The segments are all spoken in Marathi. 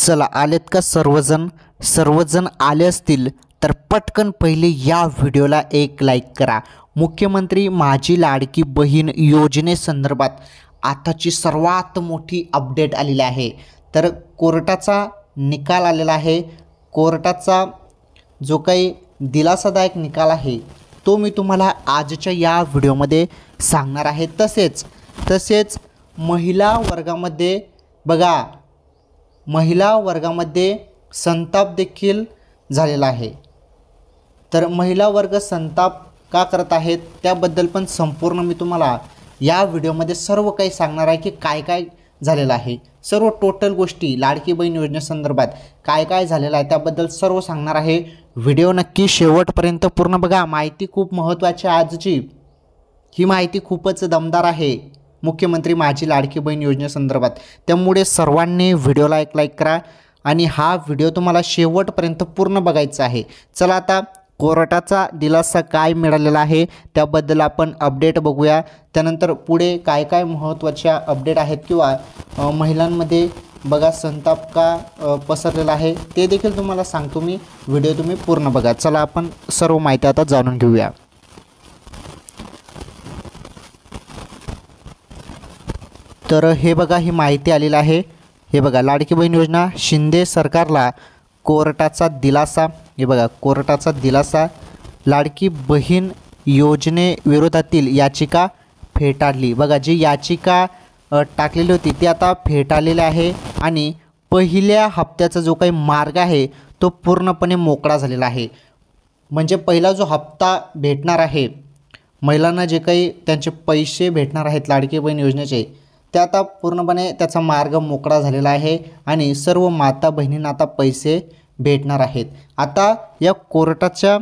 चला आलेत का सर्वजण आले असतील तर पटकन पहिले या व्हिडिओला एक लाईक करा। मुख्यमंत्री माझी लाडकी बहीण योजनेसंदर्भात आताची सर्वात मोठी अपडेट आलेली आहे। तर कोर्टाचा निकाल आलेला आहे। कोर्टाचा जो काही दिलासादायक निकाल आहे तो मी तुम्हाला आजच्या या व्हिडिओमध्ये सांगणार आहे। तसेच महिला वर्गामध्ये बघा, महिला वर्गामध्ये संताप देखील झालेला आहे। तर महिला वर्ग संताप का करत आहेत त्याबद्दल पण संपूर्ण मी तुम्हाला या व्हिडिओमध्ये सर्व काही सांगणार आहे की काय काय झालेलं आहे। सर्व टोटल गोष्टी लाडकी बहीण योजनेसंदर्भात काय काय झालेलं आहे त्याबद्दल सर्व सांगणार आहे। व्हिडिओ नक्की शेवटपर्यंत पूर्ण बघा। माहिती खूप महत्त्वाची आजची, ही माहिती खूपच दमदार आहे मुख्यमंत्री माझी लाडकी बहीण योजनेसंदर्भात। त्यामुळे सर्वांनी व्हिडिओला एक लाईक करा आणि हा व्हिडिओ तुम्हाला शेवटपर्यंत पूर्ण बघायचा आहे। चला आता कोर्टाचा दिलासा काय मिळालेला आहे त्याबद्दल आपण अपडेट बघूया। त्यानंतर पुढे काय काय महत्त्वाच्या अपडेट आहेत किंवा महिलांमध्ये बघा संताप का पसरलेला आहे ते देखील तुम्हाला सांगतो मी। व्हिडिओ तुम्ही पूर्ण बघा। चला आपण सर्व माहिती आता जाणून घेऊया। तर हे बघा, ही माहिती आलेली आहे। हे बघा, लाडकी बहीण योजना, शिंदे सरकारला कोर्टाचा दिलासा। हे बघा, कोर्टाचा दिलासा, लाडकी बहीण योजनेविरोधातील याचिका फेटाळली। बघा, जी याचिका टाकलेली होती ती आता फेटाळलेली आहे आणि पहिल्या हप्त्याचा जो काही मार्ग आहे तो पूर्णपणे मोकळा झालेला आहे। म्हणजे पहिला जो हप्ता भेटणार आहे महिलांना, जे काही त्यांचे पैसे भेटणार आहेत लाडकी बहीण योजनेचे, ते आता पूर्णपणे त्याचा मार्ग मोकळा झालेला आहे आणि सर्व माता बहिणींना आता पैसे भेटणार आहेत। आता या कोर्टाच्या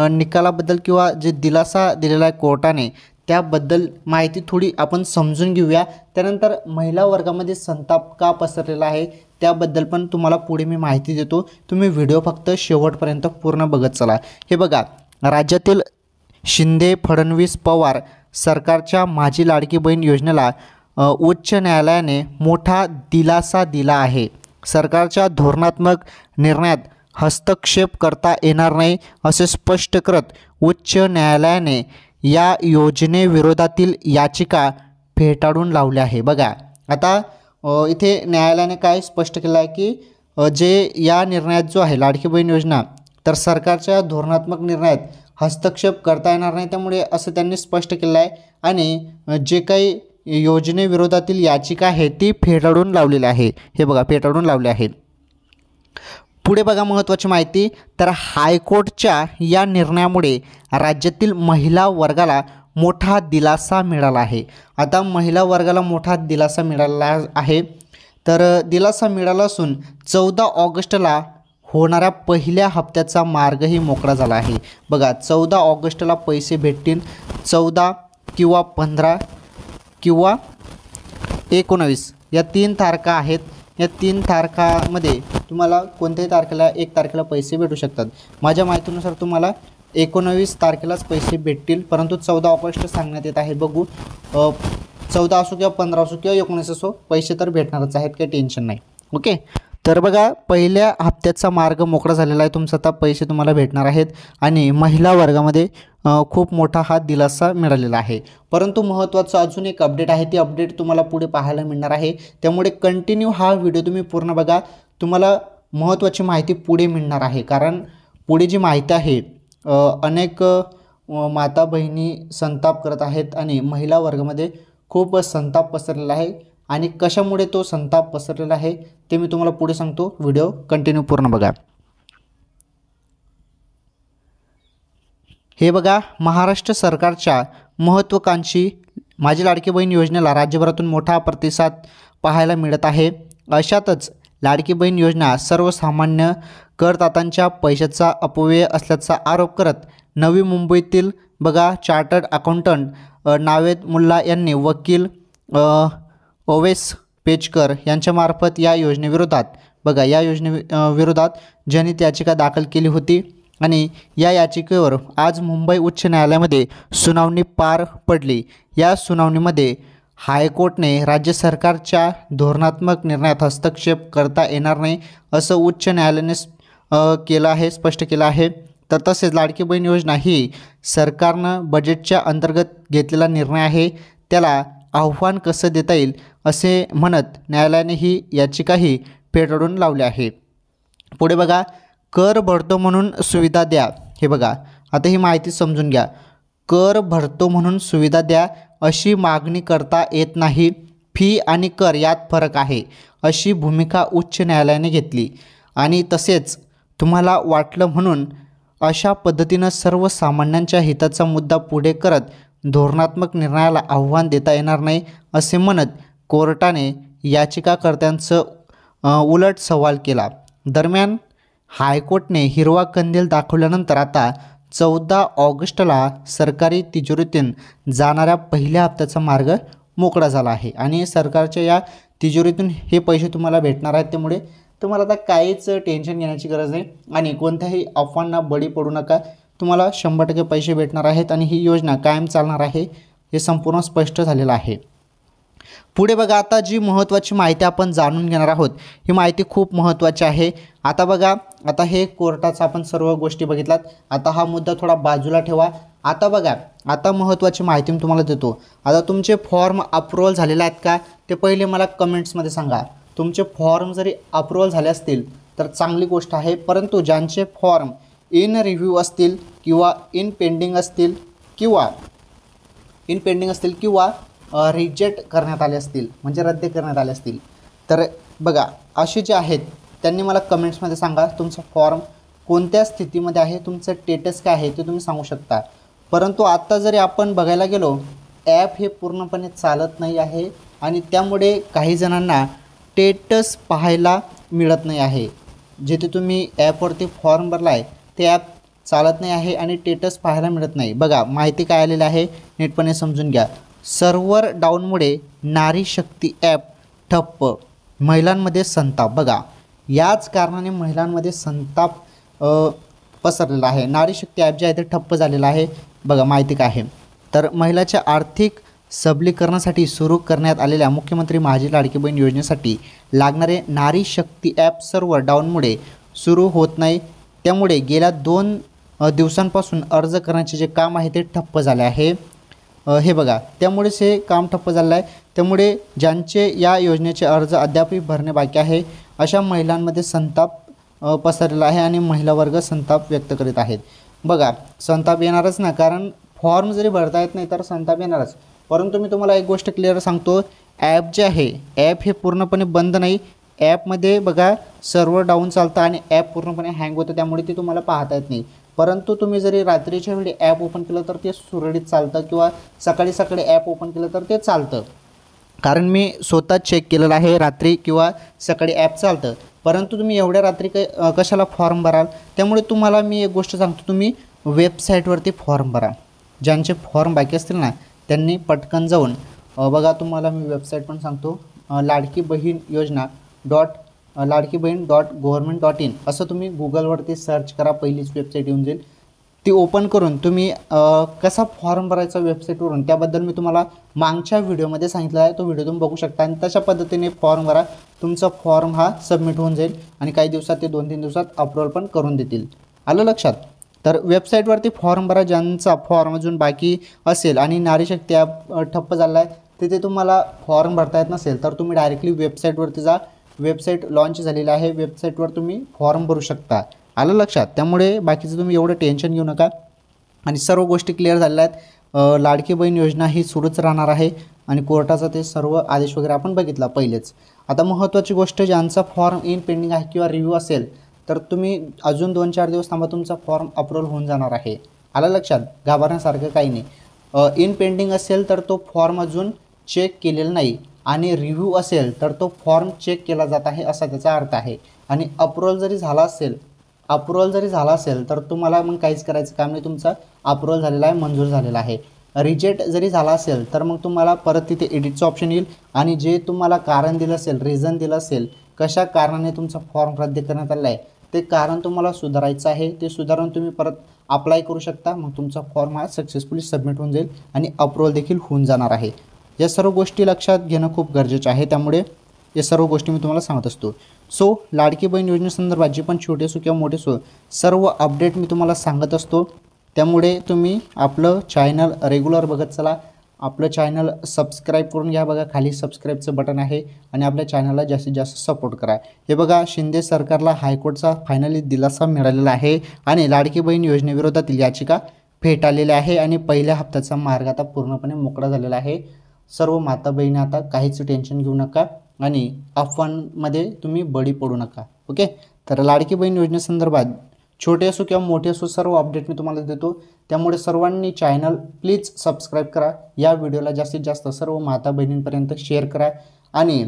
निकालाबद्दल किंवा जे दिलासा दिलेला आहे कोर्टाने त्याबद्दल माहिती थोडी आपण समजून घेऊया। त्यानंतर महिला वर्गामध्ये संताप का पसरलेला आहे त्याबद्दल पण तुम्हाला पुढे मी माहिती देतो। तुम्ही व्हिडिओ फक्त शेवटपर्यंत पूर्ण बघत चला। हे बघा, राज्यातील शिंदे फडणवीस पवार सरकारच्या माझी लाडकी बहीण योजनेला उच्च न्यायालयाने मोठा दिलासा दिला आहे। सरकारच्या धोरणात्मक निर्णयात हस्तक्षेप करता येणार नाही असे स्पष्ट करत उच्च न्यायालयाने या योजनेविरोधातील याचिका फेटाळून लावली आहे। बघा, आता इथे न्यायालयाने काय स्पष्ट केलं आहे की जे या निर्णयात जो आहे लाडकी बहीण योजना, तर सरकारच्या धोरणात्मक निर्णयात हस्तक्षेप करता येणार नाही, त्यामुळे असं त्यांनी स्पष्ट केलं आहे आणि जे काही योजनेविरोधातील याचिका आहे ती फेटाळून लावलेली आहे। हे बघा, फेटाळून लावले आहे। पुढे बघा महत्त्वाची माहिती, तर हायकोर्टच्या या निर्णयामुळे राज्यातील महिला वर्गाला मोठा दिलासा मिळाला आहे। आता महिला वर्गाला मोठा दिलासा मिळाला आहे। तर दिलासा मिळाला असून 14 ऑगस्टला होणाऱ्या पहिल्या हप्त्याचा मार्गही मोकळा झाला आहे। बघा, 14 ऑगस्टला पैसे भेटतील। 14 किंवा 15 किंवा 19 या 3 तारखा आहेत। या 3 तारखामध्ये तुम्हाला कोणत्याही तारखेला 1 तारखेला पैसे भेटू शकतात। माझ्या माहितीनुसार तुम्हाला 19 तारखेलाच पैसे भेटतील, परंतु 14 ऑगस्ट सांगण्यात येत आहे। बघू, 14 असो किंवा 15 असो किंवा 19 असो, पैसे तर भेटणारच आहेत, काही टेन्शन नाही। ओके, तर बघा, पहिल्या हप्त्याचा मार्ग मोकळा झालेला आहे। तुमचा आता पैसे तुम्हाला भेटणार आहेत आणि महिला वर्गामध्ये खूप मोठा हा दिलासा मिळालेला आहे। परंतु महत्त्वाचं अजून एक अपडेट आहे, ती अपडेट तुम्हाला पुढे पाहायला मिळणार आहे। त्यामुळे कंटिन्यू हा व्हिडिओ तुम्ही पूर्ण बघा, तुम्हाला महत्त्वाची माहिती पुढे मिळणार आहे। कारण पुढे जी माहिती आहे, अनेक माता बहिणी संताप करत आहेत आणि महिला वर्गामध्ये खूप संताप पसरलेला आहे आणि कशामुळे तो संताप पसरलेला आहे ते मी तुम्हाला पुढे सांगतो। व्हिडिओ कंटिन्यू पूर्ण बघा। हे बघा, महाराष्ट्र सरकारच्या महत्त्वाकांक्षी माझी लाडकी बहीण योजनेला राज्यभरातून मोठा प्रतिसाद पाहायला मिळत आहे। अशातच लाडकी बहीण योजना सर्वसामान्य करदात्यांच्या पैशाचा अपव्यय असल्याचा आरोप करत नवी मुंबईतील बघा चार्टर्ड अकाउंटंट नावेद मुल्ला यांनी वकील ओवेस पेचकर यांच्यामार्फत या योजनेविरोधात बघा विरोधात जनहित याचिका दाखल केली होती आणि या याचिकेवर आज मुंबई उच्च न्यायालयामध्ये सुनावणी पार पडली। या सुनावणीमध्ये हायकोर्टने राज्य सरकारच्या धोरणात्मक निर्णयात हस्तक्षेप करता येणार नाही असं उच्च न्यायालयाने केलं आहे, स्पष्ट केलं आहे. तर तसेच लाडकी बहीण योजना ही सरकारनं बजेटच्या अंतर्गत घेतलेला निर्णय आहे, त्याला आव्हान कसं देता येईल असे म्हणत न्यायालयाने ही याचिकाही फेटाळून लावली आहे. पुढे बघा, कर भरतो म्हणून सुविधा द्या. हे बघा, आता ही माहिती समजून घ्या. कर भरतो म्हणून सुविधा द्या अशी मागणी करता येत नाही. फी आणि कर यात फरक आहे अशी भूमिका उच्च न्यायालयाने घेतली. आणि तसेच तुम्हाला वाटलं म्हणून अशा पद्धतीनं सर्वसामान्यांच्या हिताचा मुद्दा पुढे करत धोरणात्मक निर्णयाला आव्हान देता येणार नाही असे म्हणत कोर्टाने याचिकाकर्त्यांचं उलट सवाल केला. दरम्यान हायकोर्टने हिरवा कंदील दाखवल्यानंतर आता 14 ऑगस्टला सरकारी तिजोरीतून जाणाऱ्या पहिल्या हप्त्याचा मार्ग मोकळा झाला आहे आणि सरकारच्या या तिजोरीतून हे पैसे तुम्हाला भेटणार आहेत. त्यामुळे तुम्हाला आता काहीच टेन्शन घेण्याची गरज नाही आणि कोणत्याही अफवांना बळी पडू नका. तुम्हाला 100% पैसे भेटणार आहेत आणि ही योजना कायम चालणार आहे हे संपूर्ण स्पष्ट झालेलं आहे. पुढे बघा, आता जी महत्त्वाची माहिती आपण जाणून घेणार आहोत ही माहिती खूप महत्त्वाची आहे. आता बघा, आता हे कोर्टाचा आपण सर्व गोष्टी बघितलात. आता हा मुद्दा थोडा बाजूला ठेवा. आता बघा, आता महत्त्वाची माहिती मी तुम्हाला देतो. आता तुमचे फॉर्म अप्रूव्हल झालेले आहेत का ते पहिले मला कमेंट्समध्ये सांगा. तुमचे फॉर्म जरी अप्रूव्हल झाले असतील तर चांगली गोष्ट आहे, परंतु ज्यांचे फॉर्म इन रिव्ह्यू असतील किंवा इन पेंडिंग असतील किंवा रिजेक्ट करण्यात आले असतील म्हणजे रद्द करण्यात आले असतील, तर बघा असे जे आहेत त्यांनी मला कमेंट्समध्ये सांगा तुमचा फॉर्म कोणत्या स्थितीमध्ये आहे, तुमचं स्टेटस काय आहे ते तुम्ही सांगू शकता. परंतु आत्ता जरी आपण बघायला गेलो ॲप हे पूर्णपणे चालत नाही आहे आणि त्यामुळे काही जणांना स्टेटस पाहायला मिळत नाही आहे. जिथे तुम्ही ॲपवरती फॉर्म भरला आहे ते ॲप चालत नाही आहे आणि स्टेटस पाहायला मिळत नाही. बघा माहिती काय आलेली आहे नीटपणे समजून घ्या. सर्व्हर डाऊनमुळे नारी शक्ती ॲप ठप्प, महिलांमध्ये संताप. बघा याच कारणाने महिलांमध्ये संताप पसरलेला आहे. नारी शक्ती ॲप जे आहे ते ठप्प झालेलं आहे. बघा माहिती काय आहे तर महिलाच्या आर्थिक सबलीकरणासाठी सुरू करण्यात आलेल्या मुख्यमंत्री माझी लाडकी बहीण योजनेसाठी लागणारे नारी शक्ती ॲप सर्व्हर डाऊनमुळे सुरू होत नाही. त्यामुळे गेल्या 2 दिवसांपासून अर्ज करण्याचे जे काम आहे ते ठप्प झाले आहे. हे बघा त्यामुळेच हे काम ठप्प झालं आहे. त्यामुळे ज्यांचे या योजनेचे अर्ज अद्यापही भरणे बाकी आहे अशा महिलांमध्ये संताप पसरलेला आहे आणि महिला वर्ग संताप व्यक्त करीत आहेत. बघा संताप येणारच ना, कारण फॉर्म जरी भरता येत नाही तर संताप येणारच. परंतु मी तुम्हाला एक गोष्ट क्लिअर सांगतो, ॲप जे आहे ॲप हे पूर्णपणे बंद नाही. ॲपमध्ये बघा सर्व्हर डाऊन चालतं आणि ॲप पूर्णपणे हँग होतं, त्यामुळे ते तुम्हाला पाहता येत नाही. परंतु तुम्ही जरी रात्रीच्या वेळी ॲप ओपन केलं तर ते सुरळीत चालतं किंवा सकाळी सकाळी ॲप ओपन केलं तर ते चालतं. कारण मी स्वतः चेक केलेलं आहे, रात्री किंवा सकाळी ॲप चालतं. परंतु तुम्ही एवढ्या रात्री कशाला फॉर्म भराल. त्यामुळे तुम्हाला मी एक गोष्ट सांगतो, तुम्ही वेबसाईटवरती फॉर्म भरा. ज्यांचे फॉर्म बाकी असतील ना त्यांनी पटकन जाऊन बघा, तुम्हाला मी वेबसाईट पण सांगतो, लाडकी बहीण .gov.in असं तुम्ही गुगलवरती सर्च करा. पहिलीच वेबसाईट येऊन जाईल, ती ओपन करून तुम्ही कसा फॉर्म भरायचा वेबसाईटवरून त्याबद्दल मी तुम्हाला मागच्या व्हिडिओमध्ये सांगितलं आहे. तो व्हिडिओ तुम्ही बघू शकता आणि तशा पद्धतीने फॉर्म भरा. तुमचा फॉर्म हा सबमिट होऊन जाईल आणि काही दिवसात ते 2-3 दिवसात अप्रूव्हल पण करून देतील. आलं लक्षात. तर वेबसाईटवरती फॉर्म भरा. ज्यांचा फॉर्म अजून बाकी असेल आणि नारी शक्ती ॲप ठप्प झाला आहे तिथे तुम्हाला फॉर्म भरता येत नसेल तर तुम्ही डायरेक्टली वेबसाईटवरती जा. वेबसाईट लॉन्च झालेली आहे, वेबसाईटवर तुम्ही फॉर्म भरू शकता. आलं लक्षात. त्यामुळे बाकीचं तुम्ही एवढं टेन्शन घेऊ नका आणि सर्व गोष्टी क्लिअर झालेल्या आहेत. लाडकी बहीण योजना ही सुरूच राहणार आहे आणि कोर्टाचा ते सर्व आदेश वगैरे आपण बघितला पहिलेच. आता महत्त्वाची गोष्ट, ज्यांचा फॉर्म इन पेंडिंग आहे किंवा रिव्ह्यू असेल तर तुम्ही अजून 2-4 दिवस थांबा, तुमचा फॉर्म अप्रूव्हल होऊन जाणार आहे. आलं लक्षात. घाबरण्यासारखं काही नाही. इन पेंडिंग असेल तर तो फॉर्म अजून चेक केलेला नाही आणि रिव्ह्यू असेल तर तो फॉर्म चेक केला जात आहे असा त्याचा अर्थ आहे. आणि अप्रूव्हल जरी झाला असेल तर तुम्हाला मग काहीच करायचं काम नाही, तुमचा अप्रूव्हल झालेला आहे, मंजूर झालेला आहे. रिजेक्ट जरी झाला असेल तर मग तुम्हाला परत तिथे एडिटचं ऑप्शन येईल आणि जे तुम्हाला कारण दिलं असेल, रिझन दिलं असेल कशा कारणाने तुमचा फॉर्म रद्द करण्यात आला आहे ते कारण तुम्हाला सुधारायचं आहे. ते सुधारून तुम्ही परत अप्लाय करू शकता. मग तुमचा फॉर्म हा सक्सेसफुली सबमिट होऊन जाईल आणि अप्रूव्हल देखील होऊन जाणार आहे. या सर्व गोष्टी लक्षात घेणं खूप गरजेचं आहे. त्यामुळे या सर्व गोष्टी मी तुम्हाला सांगत असतो. सो लाडकी बहीण योजनेसंदर्भात जे पण छोटे असो किंवा मोठे असो सर्व अपडेट मी तुम्हाला सांगत असतो. त्यामुळे तुम्ही आपलं चॅनल रेग्युलर बघत चला. आपलं चॅनल सबस्क्राईब करून घ्या. बघा खाली सबस्क्राईबचं बटन आहे आणि आपल्या चॅनलला जास्तीत जास्त सपोर्ट करा. हे बघा शिंदे सरकारला हायकोर्टचा फायनली दिलासा मिळालेला आहे आणि लाडकी बहीण योजनेविरोधातील याचिका फेटाळलेली आहे आणि पहिल्या हप्त्याचा मार्ग आता पूर्णपणे मोकळा झालेला आहे. सर्व माता बहिणी आता काहीच टेन्शन घेऊ नका आणि अफवांमध्ये तुम्ही बळी पडू नका. ओके, तर लाडकी बहीण योजनेसंदर्भात छोटे असो किंवा मोठे असो सर्व अपडेट मी तुम्हाला देतो. त्यामुळे सर्वांनी चॅनल प्लीज सबस्क्राईब करा. या व्हिडिओला जास्तीत जास्त सर्व माता बहिणींपर्यंत शेअर करा आणि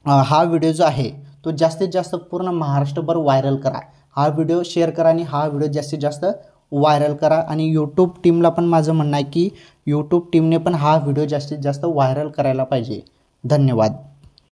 हा व्हिडिओ जो आहे तो जास्तीत जास्त पूर्ण महाराष्ट्रभर व्हायरल करा. हा व्हिडिओ शेअर करा आणि हा व्हिडिओ जास्तीत जास्त व्हायरल करा. आणि यूट्यूब टीमला पण माझं म्हणणं आहे की यूट्यूब टीमने पण हा व्हिडिओ जास्तीत जास्त व्हायरल करायला पाहिजे. धन्यवाद.